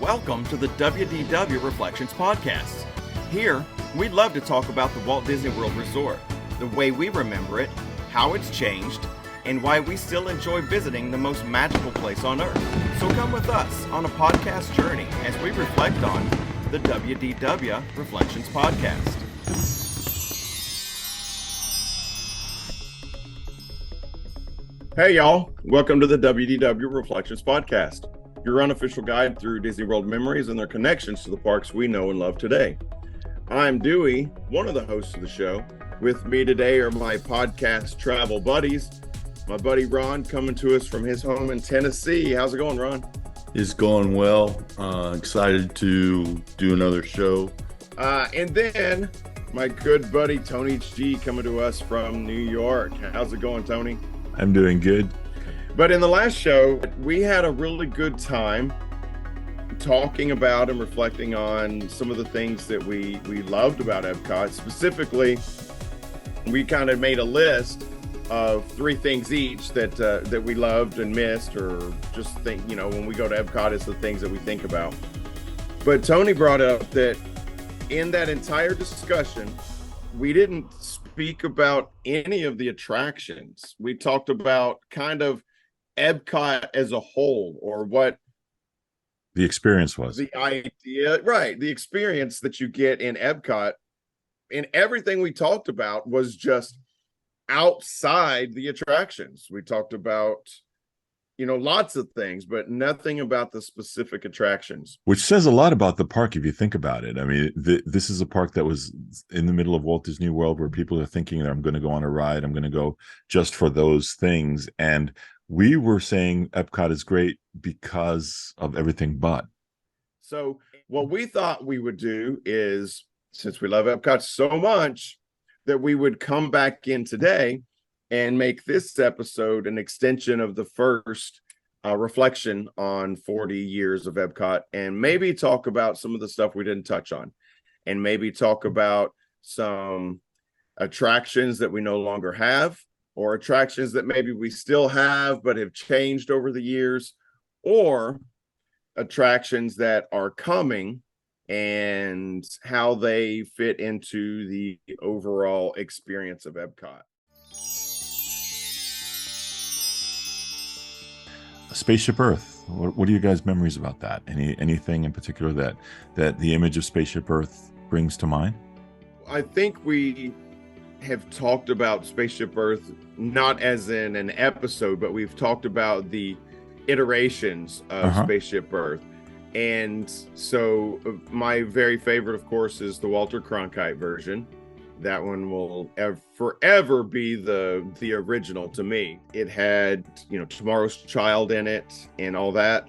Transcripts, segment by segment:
Welcome to the WDW Reflections podcast. Here, we'd love to talk about the Walt Disney World Resort, the way we remember it, how it's changed, and why we still enjoy visiting the most magical place on Earth. So come with us on a podcast journey as we reflect on the WDW Reflections podcast. Hey y'all, welcome to the WDW Reflections podcast, your unofficial guide through Disney World memories and their connections to the parks we know and love today. I'm Dewey, one of the hosts of the show. With me today are my podcast travel buddies. My buddy Ron coming to us from his home in Tennessee. How's it going, Ron? It's going well. Excited to do another show. And then my good buddy Tony G coming to us from New York. How's it going, Tony? I'm doing good. But in the last show, we had a really good time talking about and reflecting on some of the things that we loved about Epcot. Specifically, we kind of made a list of 3 things each that we loved and missed, or just think, when we go to Epcot, it's the things that we think about. But Tony brought up that in that entire discussion, we didn't speak about any of the attractions. We talked about kind of Epcot as a whole, or what the experience was. The idea, right? The experience that you get in Epcot, and everything we talked about was just outside the attractions. We talked about, lots of things, but nothing about the specific attractions. Which says a lot about the park if you think about it. I mean, this is a park that was in the middle of Walt Disney World, where people are thinking that I'm going to go on a ride, I'm going to go just for those things. And we were saying Epcot is great because of everything but. So what we thought we would do is, since we love Epcot so much, that we would come back in today and make this episode an extension of the first reflection on 40 years of Epcot, and maybe talk about some of the stuff we didn't touch on, and maybe talk about some attractions that we no longer have, or attractions that maybe we still have but have changed over the years, or attractions that are coming and how they fit into the overall experience of Epcot. Spaceship Earth. What are you guys' memories about that? Anything in particular that the image of Spaceship Earth brings to mind? I think we have talked about Spaceship Earth not as in an episode, but we've talked about the iterations of Spaceship Earth. And so my very favorite, of course, is the Walter Cronkite version. That one will forever be the original to me. It had, Tomorrow's Child in it and all that.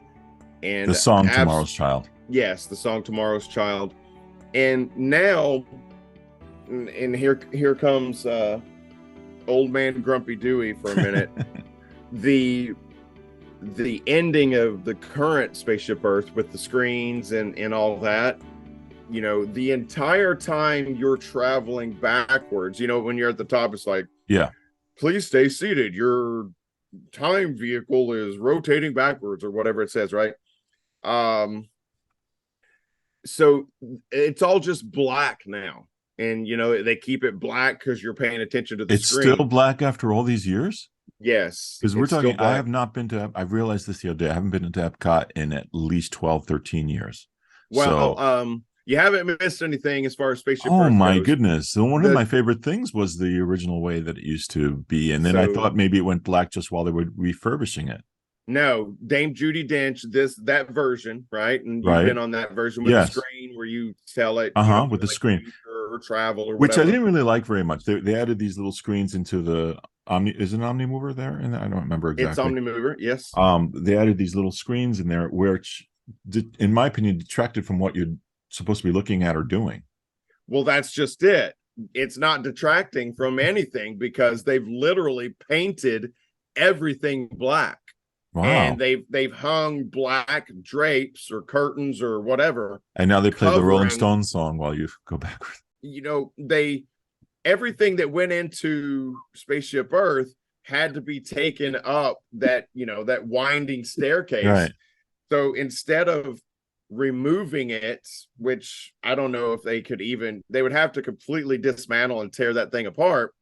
And the song Tomorrow's Child. Yes, the song Tomorrow's Child. And now, and here comes old man Grumpy Dewey for a minute. the ending of the current Spaceship Earth with the screens and all that, the entire time you're traveling backwards, when you're at the top, it's like, yeah, please stay seated. Your time vehicle is rotating backwards, or whatever it says, right? So it's all just black now. And, they keep it black because you're paying attention to the screen. It's still black after all these years? Yes. Because we're talking, I have not been to, I realized this the other day, I haven't been to Epcot in at least 12, 13 years. Well, you haven't missed anything as far as Spaceship Earth goes. My goes. Goodness. So one of my favorite things was the original way that it used to be. And then I thought maybe it went black just while they were refurbishing it. No, Dame Judi Dench, that version, right? And you've been on that version with the screen where you tell it. With the screen. Or travel or whatever. Which I didn't really like very much. They added these little screens into the is an Omnimover there? And I don't remember exactly. It's Omnimover, yes. They added these little screens in there, which, in my opinion, detracted from what you're supposed to be looking at or doing. Well, that's just it. It's not detracting from anything, because they've literally painted everything black. Wow. And they've hung black drapes or curtains or whatever. And now they play the Rolling Stones song while you go backwards. Everything that went into Spaceship Earth had to be taken up that winding staircase. Right. So instead of removing it, which I don't know if they could even, they would have to completely dismantle and tear that thing apart.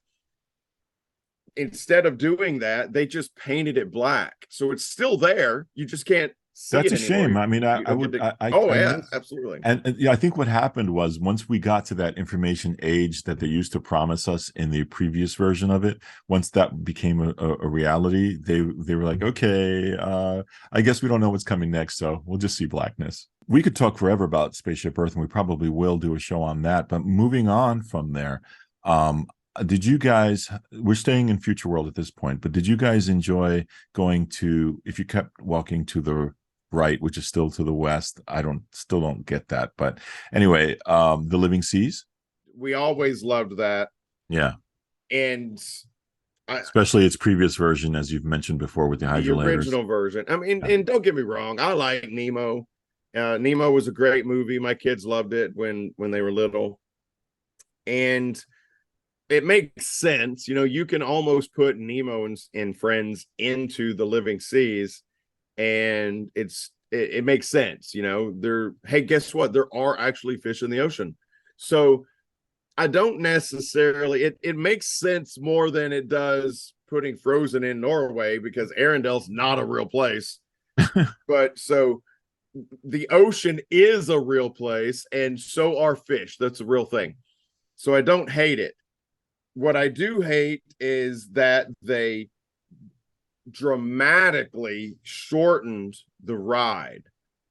Instead of doing that, they just painted it black. So it's still there. You just can't see That's it a anymore. shame. I mean, I, You I don't get would, to, oh, I yeah, miss, absolutely. and yeah, I think what happened was once we got to that information age that they used to promise us in the previous version of it, once that became a reality, they were like, okay, I guess we don't know what's coming next, so we'll just see blackness. We could talk forever about Spaceship Earth, and we probably will do a show on that. But moving on from there, um, did you guys? We're staying in Future World at this point, but did you guys enjoy going to? If you kept walking to the right, which is still to the west. I still don't get that. But anyway, the Living Seas. We always loved that. Yeah. And especially its previous version, as you've mentioned before, with the the hydrolators. original version. I mean, Yeah. and don't get me wrong, I like Nemo. Nemo was a great movie. My kids loved it when they were little. And it makes sense. You can almost put Nemo and friends into the Living Seas, and it makes sense. Hey, guess what? There are actually fish in the ocean. So I don't necessarily, it makes sense more than it does putting Frozen in Norway, because Arendelle's not a real place. But so the ocean is a real place, and so are fish. That's a real thing. So I don't hate it. What I do hate is that they dramatically shortened the ride.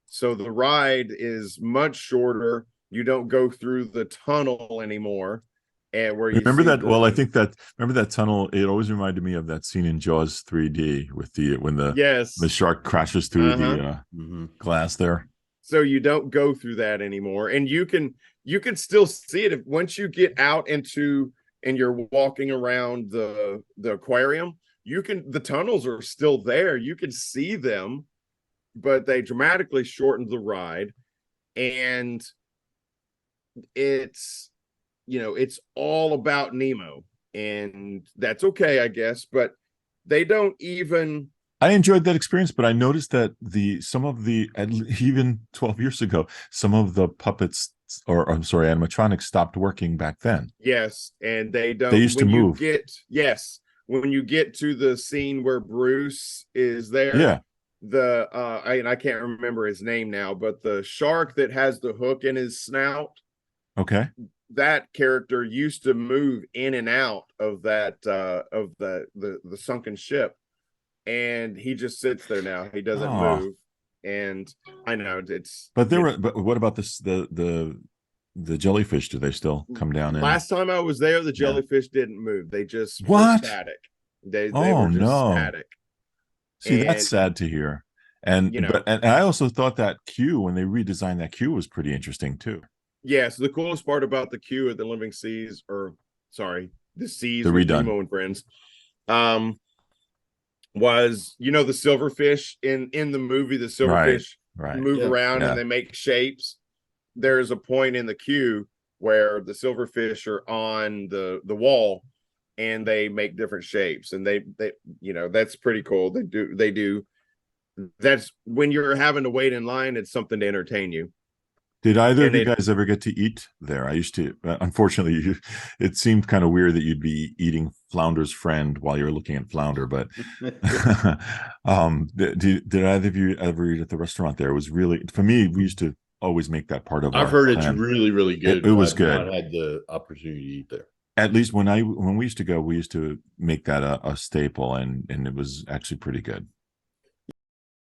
So the ride is much shorter. You don't go through the tunnel anymore. And where you Remember see that? Well, I think that remember that tunnel. It always reminded me of that scene in Jaws 3D with when the yes, shark crashes through the glass there. So you don't go through that anymore, and you can still see it once you get out into and you're walking around the aquarium. The tunnels are still there. You can see them, but they dramatically shortened the ride, and it's all about Nemo, and that's okay, I guess. But they don't even. I enjoyed that experience, but I noticed that even 12 years ago, some of the puppets, or I'm sorry, animatronics stopped working back then. Yes, and they They don't. used to move. When you get to the scene where Bruce is there, Yeah. I can't remember his name now, but the shark that has the hook in his snout, Okay. that character used to move in and out of that of the sunken ship, and he just sits there now. He doesn't Oh, move, and I know but what about the jellyfish? Do they still come down in? last time I was there, the Yeah. jellyfish didn't move. They just were What? static. They Oh were just no. static. See, that's And sad to hear. you And know, but and I also thought that queue, when they redesigned that queue, was pretty interesting too. yeah. So the coolest part about the queue at the Living Seas, or sorry, the The Seas with redone. Nemo and friends, um, was the silverfish in the movie. The Right. silverfish Right. move Yeah. around and Yeah. they make shapes. There's a point in the queue where the silverfish are on the wall, and they make different shapes, and they that's pretty cool. They do. That's when you're having to wait in line. It's something to entertain you. Did either of And you guys ever get to eat there? I used to. Unfortunately, it seemed kind of weird that you'd be eating Flounder's friend while you're looking at Flounder. But did either of you ever eat at the restaurant there? It was really, for me. We used to always make that part of I've our heard it's plan. really, really good. It was I've good. not had the opportunity to eat there. At least when we used to go, we used to make that a staple, and it was actually pretty good.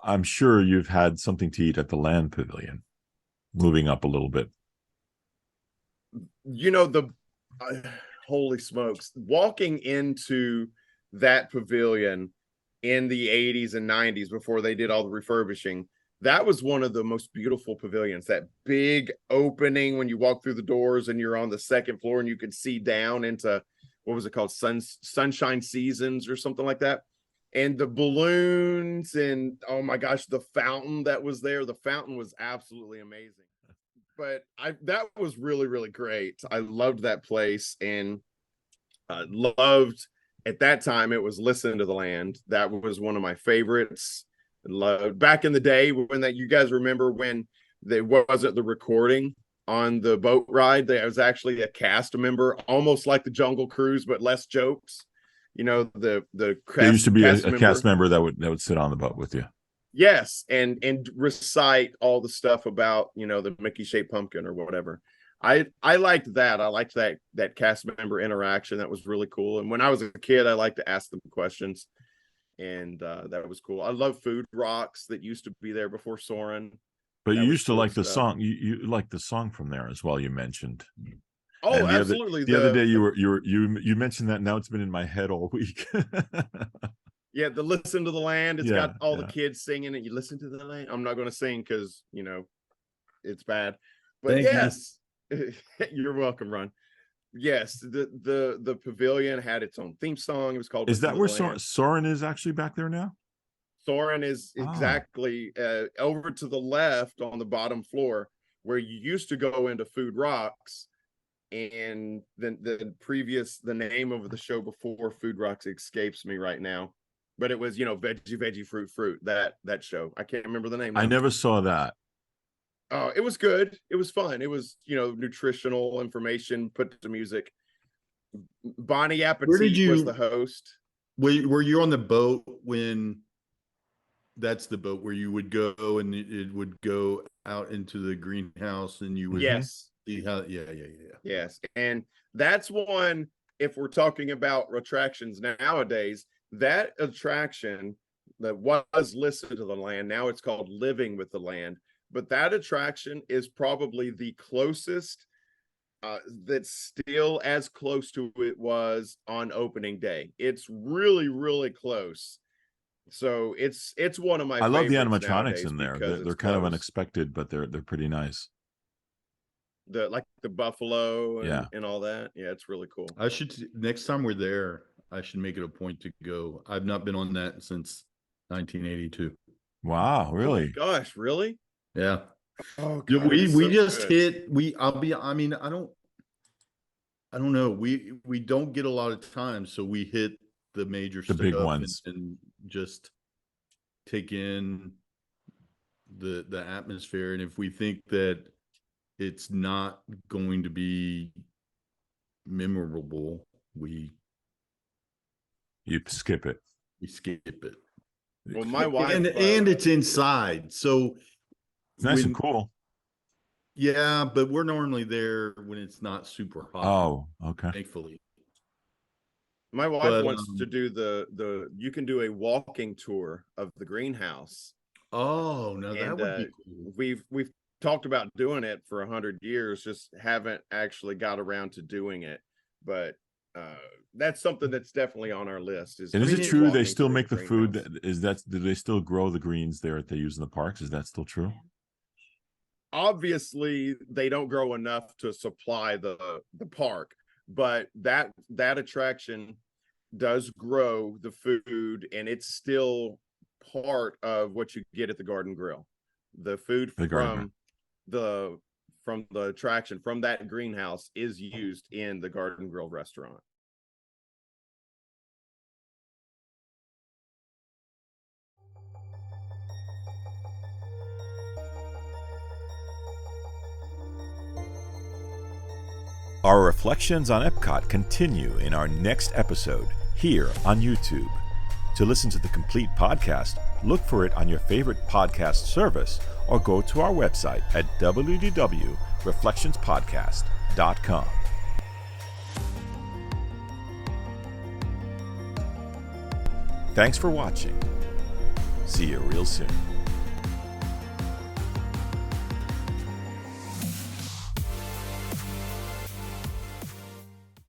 I'm sure you've had something to eat at the Land Pavilion. Moving up a little bit. The holy smokes, walking into that pavilion in the 80s and 90s before they did all the refurbishing, that was one of the most beautiful pavilions. That big opening when you walk through the doors and you're on the second floor and you can see down into, what was it called, Sunshine Seasons or something like that. And the balloons, and oh my gosh, the fountain that was there. The fountain was absolutely amazing. But that was really, really great. I loved that place, and loved, at that time, it was Listen to the Land. That was one of my favorites. Loved back in the day when, that you guys remember when there wasn't the recording on the boat ride. There was actually a cast member, almost like the Jungle Cruise, but less jokes. The There used to be cast a cast member that would sit on the boat with you. Yes, and recite all the stuff about the Mickey shaped pumpkin or whatever. I liked that. I liked that cast member interaction. That was really cool. And when I was a kid, I liked to ask them questions, and that was cool. I love food rocks that used to be there before Soarin'. But you That was used to cool like the stuff. song. You liked the song from there as well. You mentioned. Oh, And absolutely. The other day you mentioned that. Now it's been in my head all week. Yeah, the Listen to the Land. It's got all the Yeah. kids singing it. You listen to the land. I'm not going to sing because it's bad. But Thank you. yes, you're welcome, Ron. Yes, the pavilion had its own theme song. It was called Is Listen that to where the Land. Soren is actually back there now? Soarin' is Ah. exactly over to the left on the bottom floor where you used to go into Food Rocks, and then the name of the show before Food Rocks escapes me right now, but it was veggie fruit that show. I can't remember the name. I now. never saw that. Oh, it was good. It was fun. It was nutritional information put to music. Bonnie Appetit was the host. Were you on the boat when? That's the boat where you would go and it would go out into the greenhouse and you would Yes. see how. Yeah. Yes. And that's one, if we're talking about attractions nowadays, that attraction that was Listen to the Land, now it's called Living with the Land. But that attraction is probably the closest, that's still as close to it was on opening day. It's really, really close. So it's one of my I love the favorites animatronics nowadays in there. because They're it's kind of close. unexpected, but they're pretty nice. Like the buffalo and, Yeah. and all that. Yeah, it's really cool. I should next time we're there. I should make it a point to go. I've not been on that since 1982. Wow, Oh my really? gosh, really? Yeah. Oh Yeah, God, we it's so just good. hit. I mean, I don't know. We don't get a lot of time, so we hit the major The stuff big ones. and just take in the atmosphere. And if we think that it's not going to be memorable, You skip it. we skip it. Well, my wife And it's inside, so It's nice and when- cool. Yeah, but we're normally there when it's not super hot. Oh, okay. Thankfully. my wife But, wants to do you can do a walking tour of the greenhouse. Oh, no, that And would be cool. we've talked about doing it for 100 years, just haven't actually got around to doing it. But that's something that's definitely on our list. And is doing it a true they walking still tour of make the food? greenhouse. Do they still grow the greens there that they use in the parks? Is that still true? Obviously they don't grow enough to supply the park, but that attraction does grow the food, and it's still part of what you get at the Garden Grill. The food from the attraction, from that greenhouse, is used in the Garden Grill restaurant. Our reflections on Epcot continue in our next episode here on YouTube. To listen to the complete podcast, look for it on your favorite podcast service or go to our website at www.reflectionspodcast.com. Thanks for watching. See you real soon.